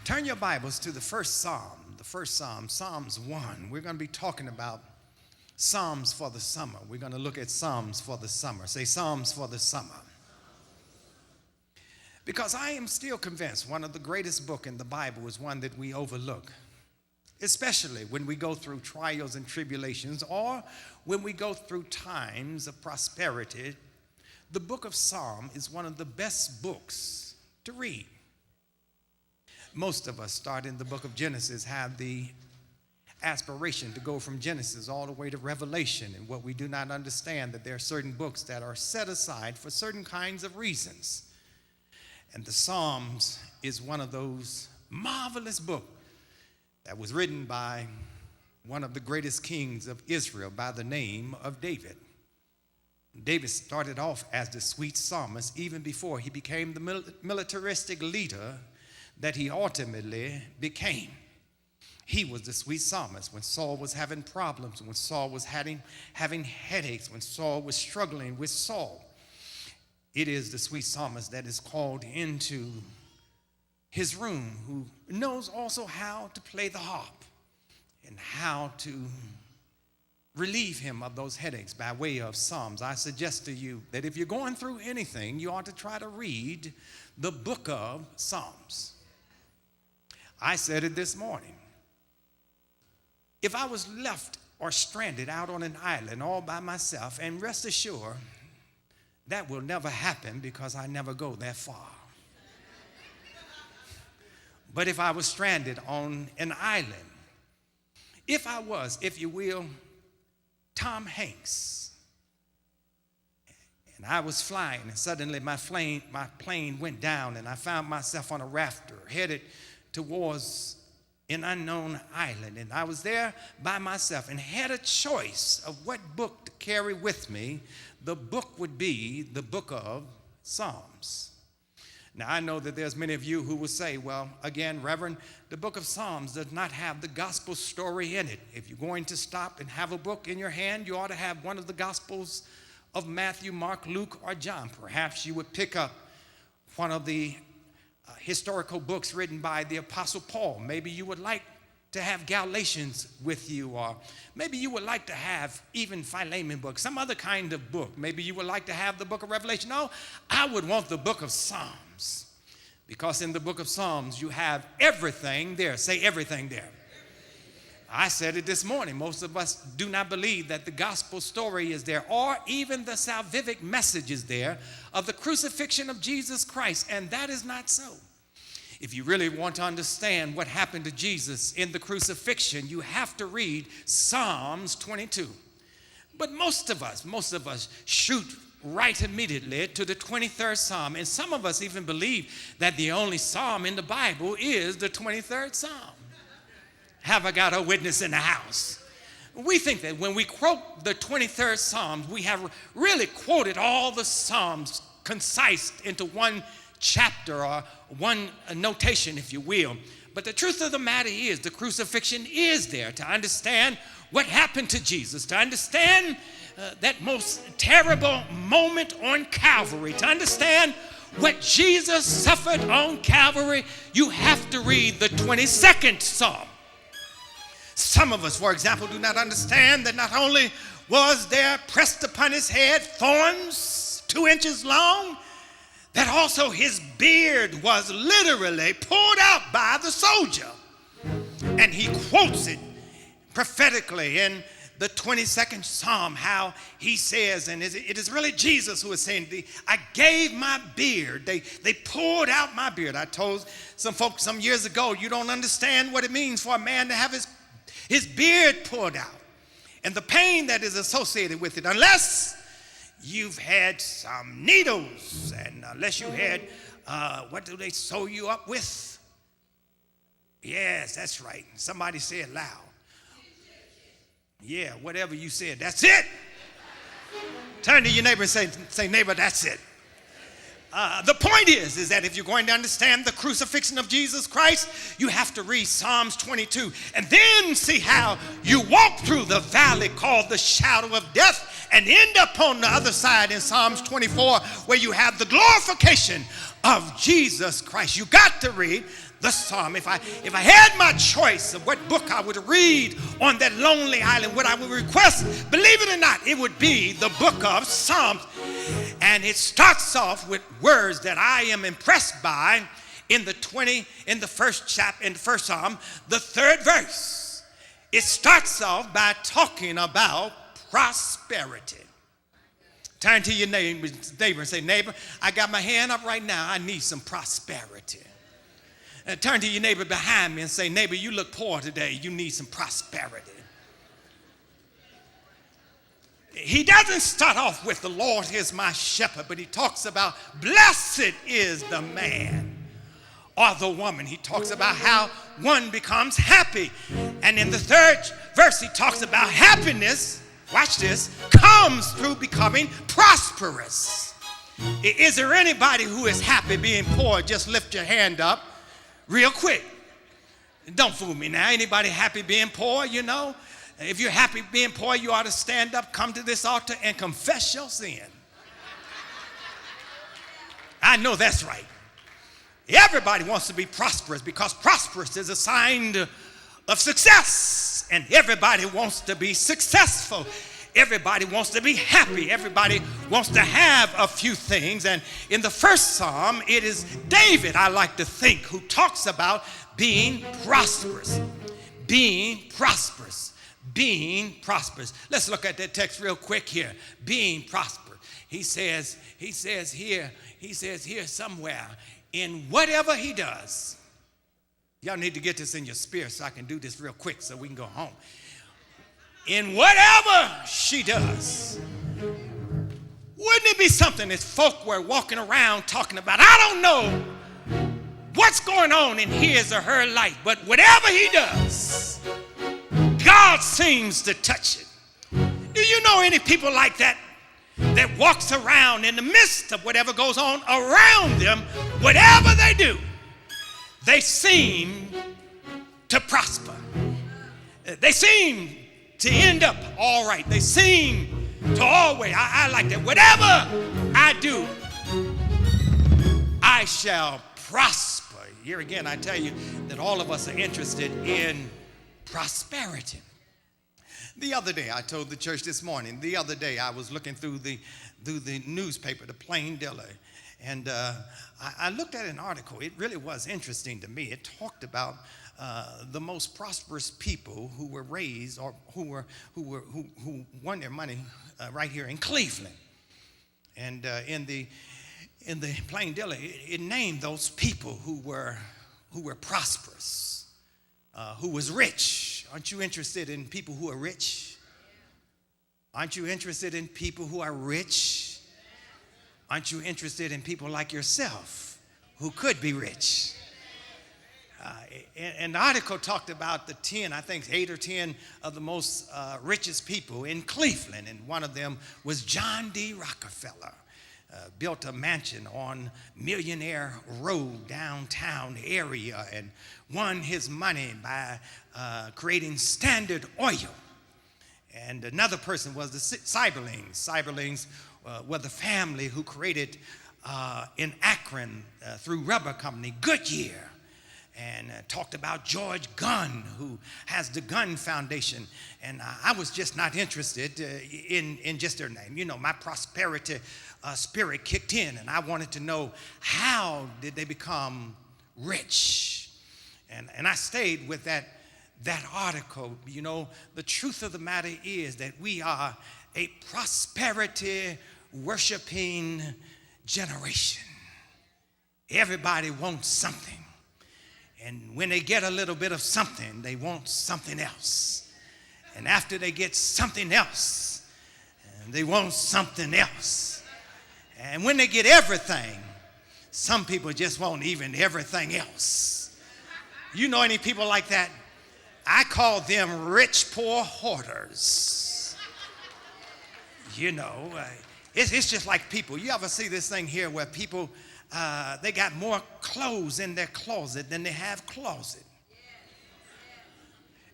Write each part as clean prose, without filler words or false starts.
Turn your Bibles to the first Psalm, Psalms 1. We're going to be talking about Psalms for the summer. We're going to look at Psalms for the summer. Say Psalms for the summer. Because I am still convinced one of the greatest books in the Bible is one that we overlook, especially when we go through trials and tribulations or when we go through times of prosperity. The book of Psalm is one of the best books to read. Most of us, starting the book of Genesis, have the aspiration to go from Genesis all the way to Revelation. And what we do not understand, that there are certain books that are set aside for certain kinds of reasons. And the Psalms is one of those marvelous books that was written by one of the greatest kings of Israel by the name of David. David started off as the sweet psalmist even before he became the militaristic leader that he ultimately became. He was the sweet psalmist when Saul was having problems, when Saul was having headaches, when Saul was struggling with Saul. It is the sweet psalmist that is called into his room, who knows also how to play the harp and how to relieve him of those headaches by way of Psalms. I suggest to you that if you're going through anything, you ought to try to read the book of Psalms. I said it this morning. If I was left or stranded out on an island all by myself, and rest assured, that will never happen because I never go that far. But if I was stranded on an island, if I was, if you will, Tom Hanks, and I was flying, and suddenly my plane went down, and I found myself on a rafter headed towards an unknown island, and I was there by myself and had a choice of what book to carry with me. The book would be the book of Psalms. Now, I know that there's many of you who will say, well, again, Reverend, the book of Psalms does not have the gospel story in it. If you're going to stop and have a book in your hand, you ought to have one of the gospels of Matthew, Mark, Luke, or John. Perhaps you would pick up one of the historical books written by the Apostle Paul. Maybe you would like to have Galatians with you, or maybe you would like to have even Philemon book, some other kind of book. Maybe you would like to have the book of Revelation. No, I would want the book of Psalms, because in the book of Psalms you have everything there. Say everything there. I said it this morning. Most of us do not believe that the gospel story is there, or even the salvific message is there of the crucifixion of Jesus Christ, and that is not so. If you really want to understand what happened to Jesus in the crucifixion, you have to read Psalms 22. But most of us shoot right immediately to the 23rd Psalm, and some of us even believe that the only psalm in the Bible is the 23rd Psalm. Have I got a witness in the house? We think that when we quote the 23rd Psalm, we have really quoted all the Psalms concise into one chapter or one notation, if you will. But the truth of the matter is the crucifixion is there to understand what happened to Jesus, to understand that most terrible moment on Calvary, to understand what Jesus suffered on Calvary. You have to read the 22nd Psalm. Some of us, for example, do not understand that not only was there pressed upon his head thorns 2 inches long, that also his beard was literally pulled out by the soldier. And he quotes it prophetically in the 22nd Psalm, how he says, and it is really Jesus who is saying, I gave my beard. They pulled out my beard. I told some folks some years ago, you don't understand what it means for a man to have his beard pulled out and the pain that is associated with it, unless you've had some needles, and unless you had, what do they sew you up with? Yes, that's right. Somebody say it loud. Yeah, whatever you said, that's it. Turn to your neighbor and say, neighbor, that's it. The point is that if you're going to understand the crucifixion of Jesus Christ, you have to read Psalms 22 and then see how you walk through the valley called the shadow of death and end up on the other side in Psalms 24, where you have the glorification of Jesus Christ. You got to read the psalm. If I had my choice of what book I would read on that lonely island, what I would request, believe it or not, it would be the book of Psalms. And it starts off with words that I am impressed by in the first Psalm, the third verse. It starts off by talking about prosperity. Turn to your neighbor and say, neighbor, I got my hand up right now. I need some prosperity. Turn to your neighbor behind me and say, neighbor, you look poor today. You need some prosperity. He doesn't start off with the Lord is my shepherd, but he talks about blessed is the man or the woman. He talks about how one becomes happy. And in the third verse, he talks about happiness, watch this, comes through becoming prosperous. Is there anybody who is happy being poor? Just lift your hand up real quick. Don't fool me now. Anybody happy being poor, you know? If you're happy being poor, you ought to stand up, come to this altar, and confess your sin. I know that's right. Everybody wants to be prosperous because prosperous is a sign of success. And everybody wants to be successful. Everybody wants to be happy. Everybody wants to have a few things. And in the first psalm, it is David, I like to think, who talks about being prosperous. Being prosperous. Being prosperous. Let's look at that text real quick here. Being prosperous. He says here somewhere, in whatever he does. Y'all need to get this in your spirit so I can do this real quick so we can go home. In whatever she does. Wouldn't it be something if folk were walking around talking about, I don't know what's going on in his or her life, but whatever he does, God seems to touch it. Do you know any people like that walks around in the midst of whatever goes on around them, whatever they do, they seem to prosper. They seem to end up all right. They seem to always, I like that. Whatever I do, I shall prosper. Here again, I tell you that all of us are interested in prosperity. The other day, I told the church this morning, the other day I was looking through the newspaper, the Plain Dealer, and I looked at an article. It really was interesting to me. It talked about the most prosperous people who were raised or who won their money right here in Cleveland. And in the Plain Dealer, it named those people who were prosperous, who was rich. Aren't you interested in people who are rich? Aren't you interested in people who are rich? Aren't you interested in people like yourself who could be rich? And the article talked about the 10, I think 8 or 10 of the most richest people in Cleveland. And one of them was John D. Rockefeller. Built a mansion on Millionaire Road, downtown area, and won his money by creating Standard Oil. And another person was the Seiberlings. Seiberlings were the family who created in Akron through rubber company Goodyear. And talked about George Gunn, who has the Gunn Foundation. And I was just not interested in just their name. You know, my prosperity spirit kicked in, and I wanted to know, how did they become rich? And I stayed with that article. You know, the truth of the matter is that we are a prosperity worshiping generation. Everybody wants something. And when they get a little bit of something, they want something else. And after they get something else, they want something else. And when they get everything, some people just want even everything else. You know any people like that? I call them rich poor hoarders. You know, it's just like people. You ever see this thing here where people, they got more clothes in their closet than they have closet.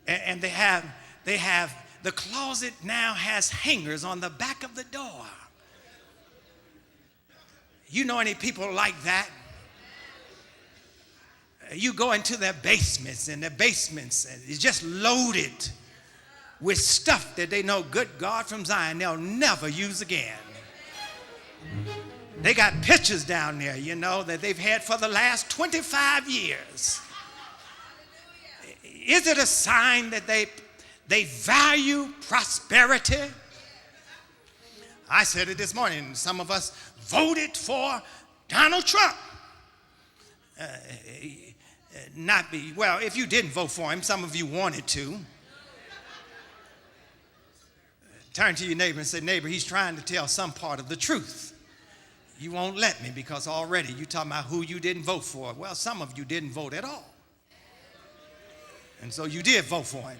And they have, the closet now has hangers on the back of the door. You know any people like that? You go into their basements, and their basements is just loaded with stuff that they know, good God from Zion, they'll never use again. They got pictures down there, you know, that they've had for the last 25 years. Is it a sign that they value prosperity? I said it this morning. Some of us voted for Donald Trump. Well, if you didn't vote for him, some of you wanted to. Turn to your neighbor and say, neighbor, he's trying to tell some part of the truth. You won't let me because already you're talking about who you didn't vote for. Well, some of you didn't vote at all. And so you did vote for him.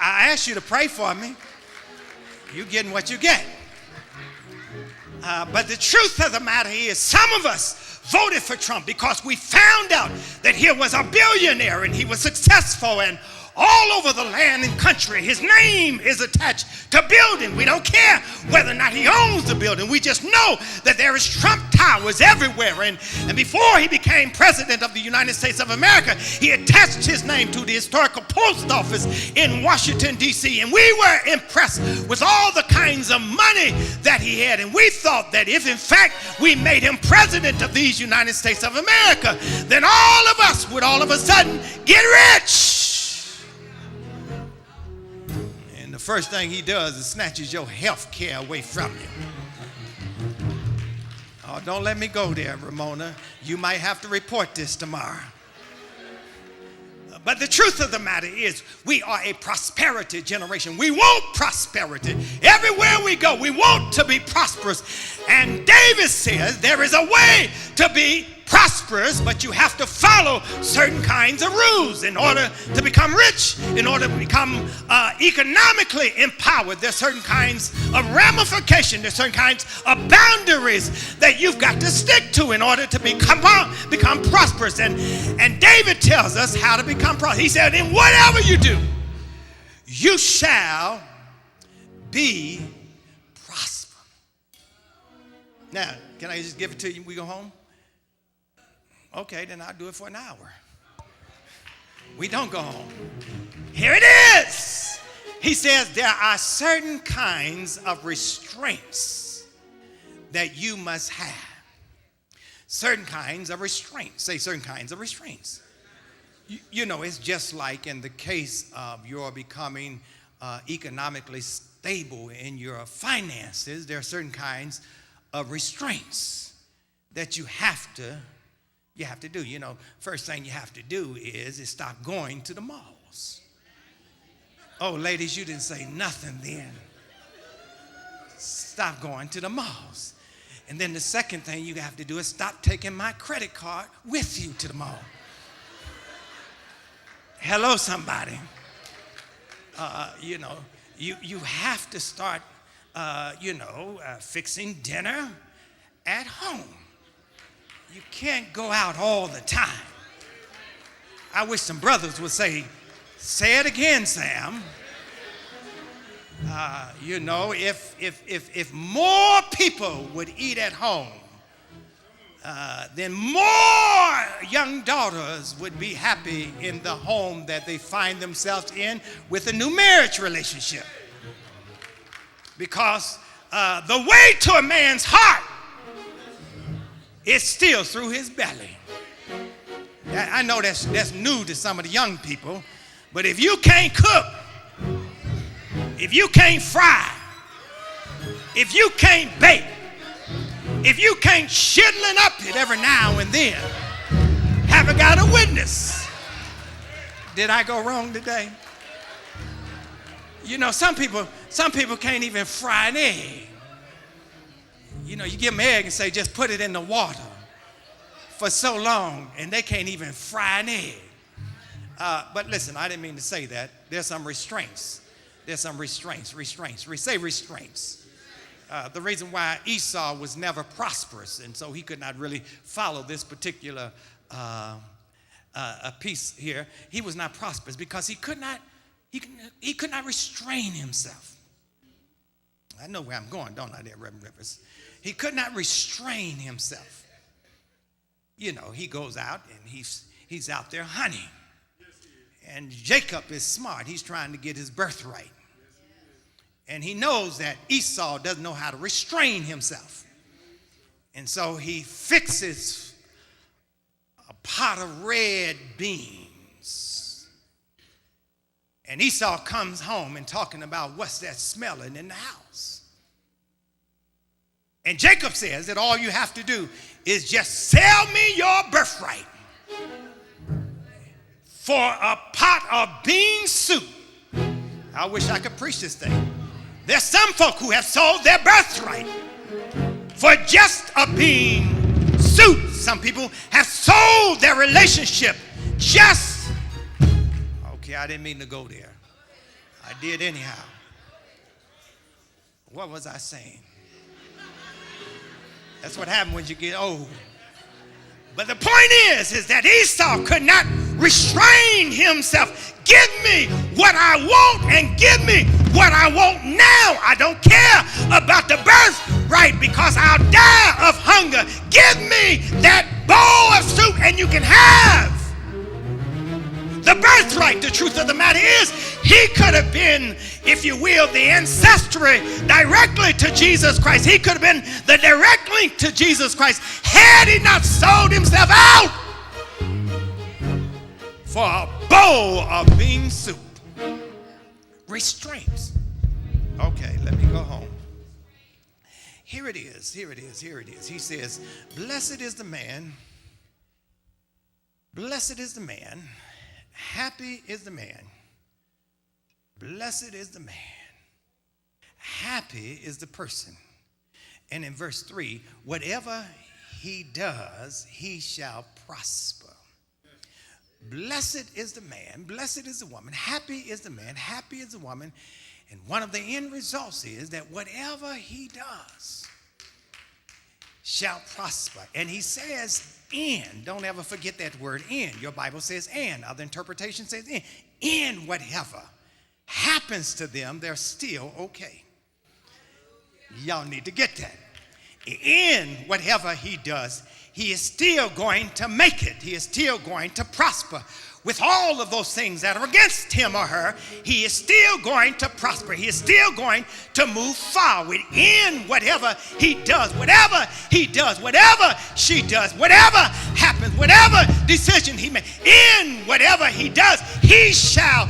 I asked you to pray for me. You're getting what you get. But the truth of the matter is, some of us voted for Trump because we found out that he was a billionaire and he was successful, and all over the land and country his name is attached to building. We don't care whether or not he owns the building. We just know that there is Trump Towers everywhere. And before he became president of the United States of America, he attached his name to the historical post office in Washington, D.C. And we were impressed with all the kinds of money that he had. And we thought that if in fact we made him president of these United States of America, then all of us would all of a sudden get rich. The first thing he does is snatches your health care away from you. Oh, don't let me go there, Ramona. You might have to report this tomorrow. But the truth of the matter is, we are a prosperity generation. We want prosperity. Everywhere we go, we want to be prosperous. And David says there is a way to be prosperous, but you have to follow certain kinds of rules in order to become rich, in order to become economically empowered. There's certain kinds of ramifications, there's certain kinds of boundaries that you've got to stick to in order to become prosperous. And David tells us how to become prosperous. He said, in whatever you do, you shall be prosperous. Now, can I just give it to you? We go home? Okay, then I'll do it for an hour. We don't go home. Here it is. He says there are certain kinds of restraints that you must have. Certain kinds of restraints. Say certain kinds of restraints. You know, it's just like in the case of your becoming economically stable in your finances, there are certain kinds of restraints that you have to do. You know, first thing you have to do is stop going to the malls. Oh, ladies, you didn't say nothing then. Stop going to the malls. And then the second thing you have to do is stop taking my credit card with you to the mall. Hello, somebody. You know, you have to start, fixing dinner at home. You can't go out all the time. I wish some brothers would say it again, Sam. If more people would eat at home, then more young daughters would be happy in the home that they find themselves in with a new marriage relationship. Because the way to a man's heart is still through his belly. I know that's new to some of the young people, but if you can't cook, if you can't fry, if you can't bake, if you can't shiddling up it every now and then, haven't got a witness. Did I go wrong today? You know, some people can't even fry an egg. You know, you give them an egg and say, just put it in the water for so long, and they can't even fry an egg. But listen, I didn't mean to say that. There's some restraints. There's some restraints. Say restraints. The reason why Esau was never prosperous, and so he could not really follow this particular piece here. He was not prosperous because he could not restrain himself. I know where I'm going, don't I, there, Reverend Rivers? He could not restrain himself. he goes out and he's out there hunting. And Jacob is smart. He's trying to get his birthright. And he knows that Esau doesn't know how to restrain himself. And so he fixes a pot of red beans. And Esau comes home and talking about what's that smelling in the house. And Jacob says that all you have to do is just sell me your birthright for a pot of bean soup. I wish I could preach this thing. There's some folk who have sold their birthright for just a bean soup. Some people have sold their relationship just, okay, I didn't mean to go there. I did anyhow. What was I saying? That's what happens when you get old. But the point is that Esau could not restrain himself. Give me what I want and give me what I want now. I don't care about the birthright because I'll die of hunger. Give me that bowl of soup and you can have the birthright. The truth of the matter is, he could have been, if you will, the ancestry directly to Jesus Christ. He could have been the direct link to Jesus Christ had he not sold himself out for a bowl of bean soup. Restraints. Okay, let me go home. Here it is. He says, blessed is the man, happy is the man, blessed is the man, happy is the person. And in verse 3, whatever he does, he shall prosper. Blessed is the man, blessed is the woman, happy is the man, happy is the woman. And one of the end results is that whatever he does shall prosper. And he says in. Don't ever forget that word in. Your Bible says in. Other interpretation says in. In whatever happens to them, they're still okay. Y'all need to get that. In whatever he does, he is still going to make it. He is still going to prosper. With all of those things that are against him or her, he is still going to prosper. He is still going to move forward in whatever he does, whatever he does, whatever she does, whatever happens, whatever decision he makes. In whatever he does, he shall,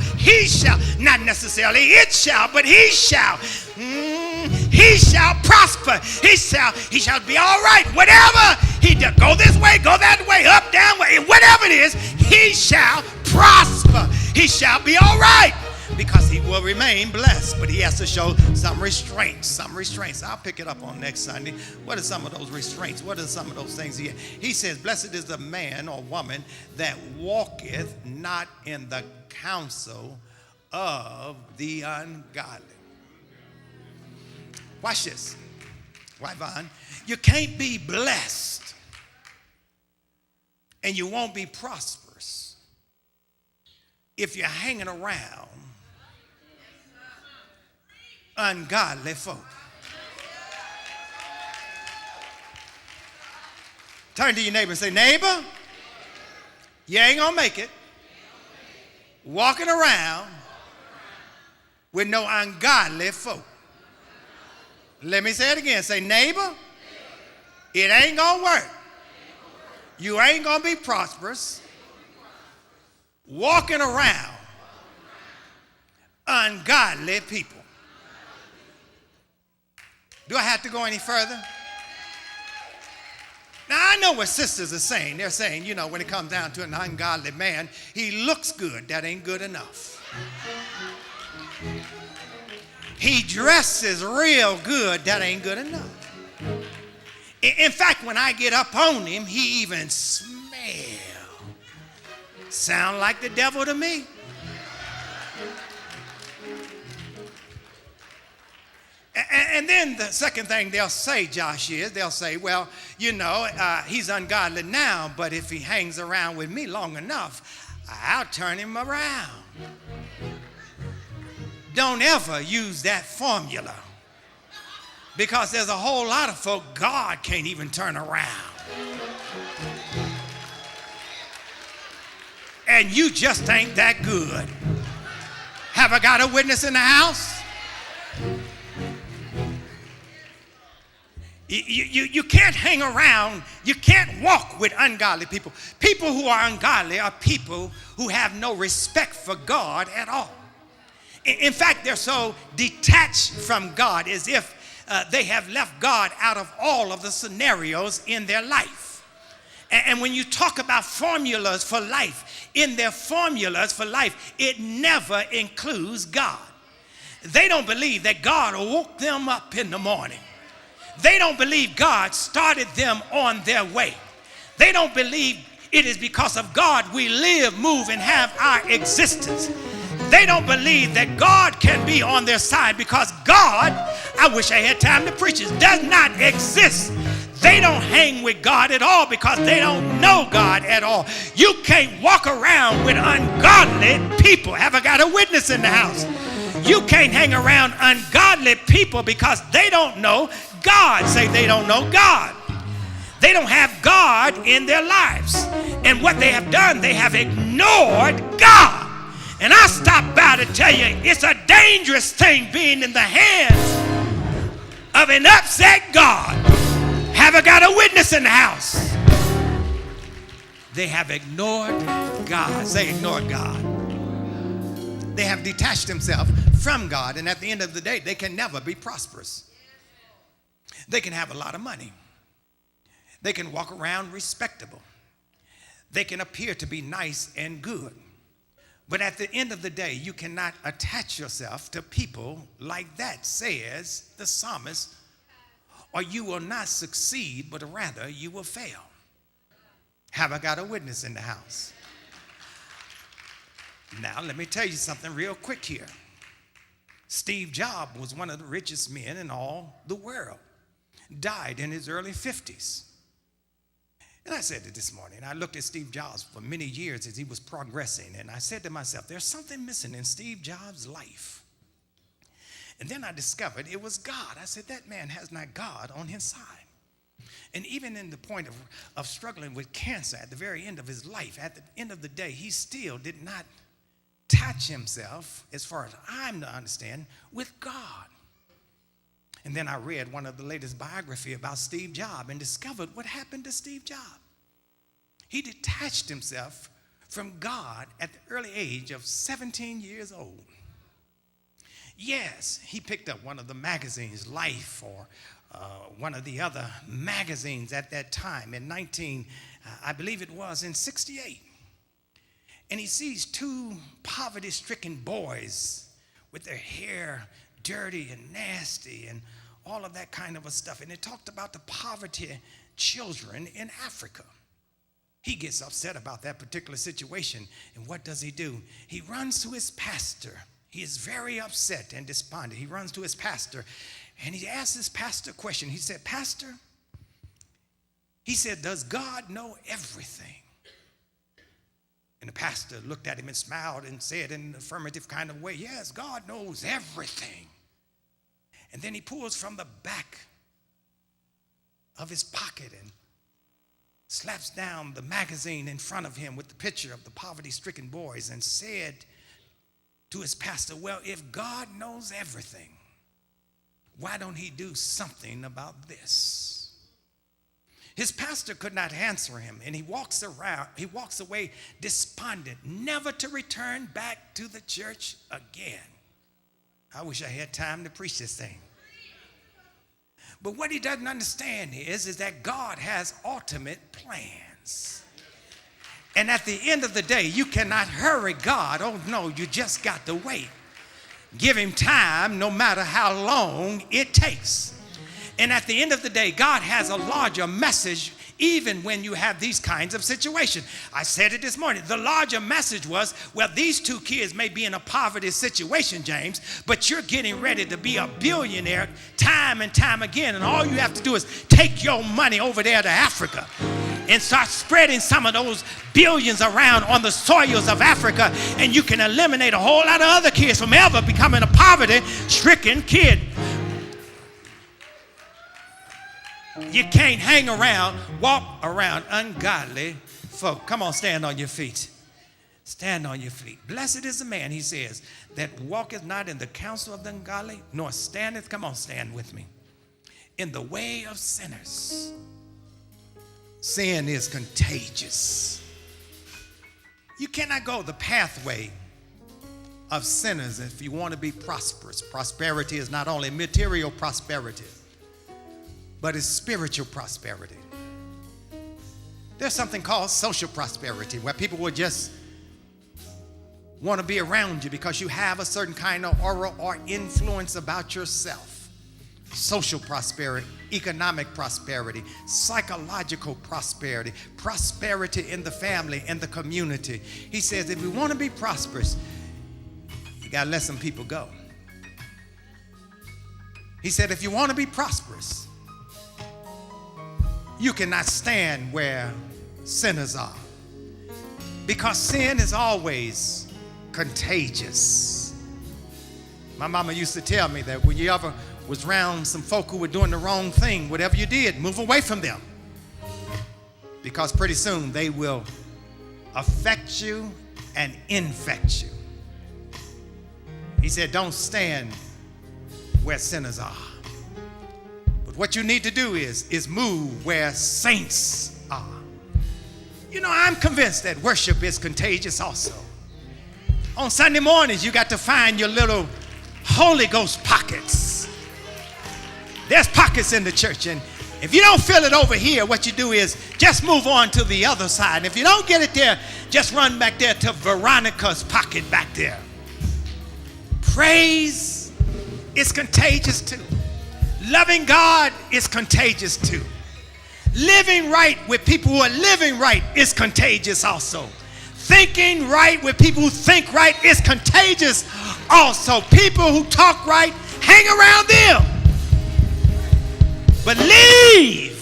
not necessarily it shall, but he shall. He shall prosper. He shall be all right. Whatever he does, go this way, go that way, up, down, way, whatever it is, he shall prosper. He shall be all right because he will remain blessed. But he has to show some restraints. I'll pick it up on next Sunday. What are some of those restraints? What are some of those things? He says, blessed is the man or woman that walketh not in the counsel of the ungodly. Watch this. Why, Vaughn? You can't be blessed and you won't be prosperous if you're hanging around ungodly folk. Turn to your neighbor and say, neighbor, you ain't gonna make it walking around with no ungodly folk. Let me say it again. Say, neighbor, it ain't gonna work. You ain't gonna be prosperous walking around ungodly people. Do I have to go any further? Now, I know what sisters are saying. They're saying, when it comes down to an ungodly man, he looks good. That ain't good enough. He dresses real good. That ain't good enough. In fact, when I get up on him, he even smells. Sound like the devil to me. And then the second thing they'll say, Josh, is they'll say, well, he's ungodly now, but if he hangs around with me long enough, I'll turn him around. Don't ever use that formula because there's a whole lot of folk God can't even turn around. and you just ain't that good. Have I got a witness in the house? You can't hang around, you can't walk with ungodly people. People who are ungodly are people who have no respect for God at all. In fact, they're so detached from God as if they have left God out of all of the scenarios in their life. And when you talk about formulas for life, in their formulas for life, it never includes God. They don't believe that God woke them up in the morning. They don't believe God started them on their way. They don't believe it is because of God we live, move, and have our existence. They don't believe that God can be on their side because God, I wish I had time to preach this, does not exist. They don't hang with God at all because they don't know God at all. You can't walk around with ungodly people. Have I got a witness in the house? You can't hang around ungodly people because they don't know God. Say they don't know God. They don't have God in their lives. And what they have done, they have ignored God. And I stopped by to tell you, it's a dangerous thing being in the hands of an upset God. Have I got a witness in the house? They have ignored God. Say ignored God. They have detached themselves from God, and at the end of the day, they can never be prosperous. They can have a lot of money. They can walk around respectable. They can appear to be nice and good. But at the end of the day, you cannot attach yourself to people like that, says the psalmist, or you will not succeed, but rather you will fail. Have I got a witness in the house? Now, let me tell you something real quick here. Steve Jobs was one of the richest men in all the world. Died in his early 50s. And I said it this morning. I looked at Steve Jobs for many years as he was progressing, and I said to myself, there's something missing in Steve Jobs' life. And then I discovered it was God. I said, that man has not God on his side. And even in the point of struggling with cancer at the very end of his life, at the end of the day, he still did not attach himself, as far as I'm to understand, with God. And then I read one of the latest biography about Steve Jobs and discovered what happened to Steve Jobs. He detached himself from God at the early age of 17 years old. Yes, he picked up one of the magazines, Life, or one of the other magazines at that time in I believe it was in 68. And he sees two poverty-stricken boys with their hair dirty and nasty and all of that kind of a stuff. And it talked about the poverty children in Africa. He gets upset about that particular situation. And what does he do? He runs to his pastor. He is very upset and despondent. He runs to his pastor and he asks his pastor a question. He said, Pastor, he said, does God know everything? And the pastor looked at him and smiled and said in an affirmative kind of way, yes, God knows everything. And then he pulls from the back of his pocket and slaps down the magazine in front of him with the picture of the poverty-stricken boys and said to his pastor, well, if God knows everything, why don't he do something about this? His pastor could not answer him, and he walks away despondent, never to return back to the church again. I wish I had time to preach this thing. But what he doesn't understand is that God has ultimate plans. And at the end of the day, you cannot hurry God. Oh no, you just got to wait. Give him time no matter how long it takes. And at the end of the day, God has a larger message even when you have these kinds of situations. I said it this morning. The larger message was, well, these two kids may be in a poverty situation, James, but you're getting ready to be a billionaire time and time again. And all you have to do is take your money over there to Africa and start spreading some of those billions around on the soils of Africa, and you can eliminate a whole lot of other kids from ever becoming a poverty-stricken kid. You can't hang around, walk around ungodly folk. Come on, stand on your feet. Stand on your feet. Blessed is the man, he says, that walketh not in the counsel of the ungodly, nor standeth, come on, stand with me, in the way of sinners. Sin is contagious. You cannot go the pathway of sinners if you want to be prosperous. Prosperity is not only material prosperity, but it's spiritual prosperity. There's something called social prosperity, where people will just want to be around you because you have a certain kind of aura or influence about yourself. Social prosperity, economic prosperity, psychological prosperity, prosperity in the family and the community. He says if we want to be prosperous, you got to let some people go. He said if you want to be prosperous, you cannot stand where sinners are, because sin is always contagious. My mama used to tell me that when you ever was around some folk who were doing the wrong thing, whatever you did, move away from them, because pretty soon they will affect you and infect you. He said, don't stand where sinners are. But what you need to do is move where saints are. You know, I'm convinced that worship is contagious also. On Sunday mornings, you got to find your little Holy Ghost pockets. There's pockets in the church, and if you don't feel it over here, what you do is just move on to the other side. And if you don't get it there, just run back there to Veronica's pocket back there. Praise is contagious too. Loving God is contagious too. Living right with people who are living right is contagious also. Thinking right with people who think right is contagious also. People who talk right, hang around them. But leave,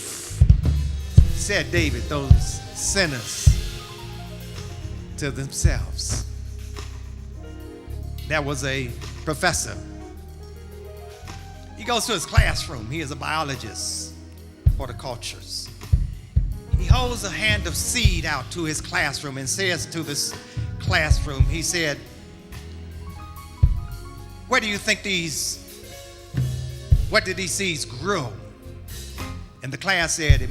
said David, those sinners to themselves. There was a professor. He goes to his classroom. He is a biologist, horticulturist. He holds a hand of seed out to his classroom and says to this classroom, he said, where do you think what did these seeds grow? And the class said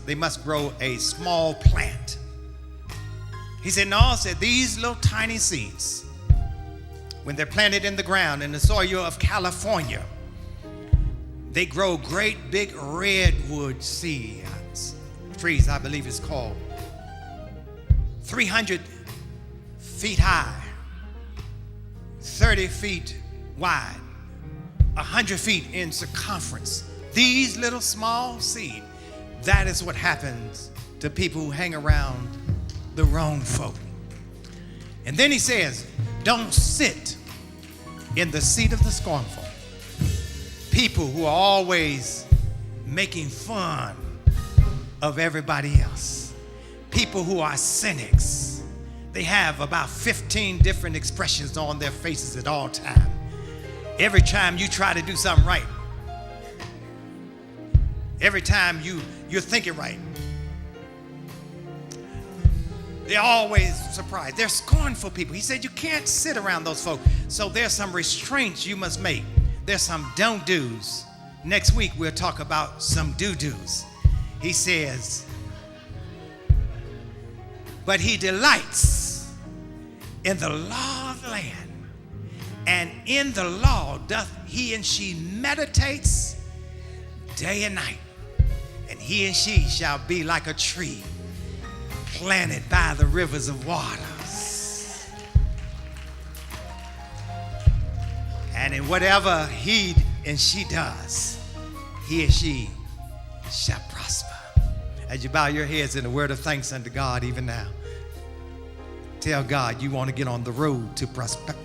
they must grow a small plant. He said, no, said these little tiny seeds, when they're planted in the ground in the soil of California, they grow great big redwood trees, I believe it's called, 300 feet high, 30 feet wide, 100 feet in circumference. These little small seed, that is what happens to people who hang around the wrong folk. And then he says, don't sit in the seat of the scornful. People who are always making fun of everybody else. People who are cynics. They have about 15 different expressions on their faces at all times. Every time you try to do something right, every time you're thinking right, they're always surprised. They're scornful people. He said you can't sit around those folk. So there's some restraints you must make. There's some don't do's. Next week we'll talk about some do-do's. He says, but he delights in the law of the land, and in the law doth he and she meditates day and night. And he and she shall be like a tree planted by the rivers of waters. And in whatever he and she does, he and she shall prosper. As you bow your heads in a word of thanks unto God even now, tell God you want to get on the road to prosperity.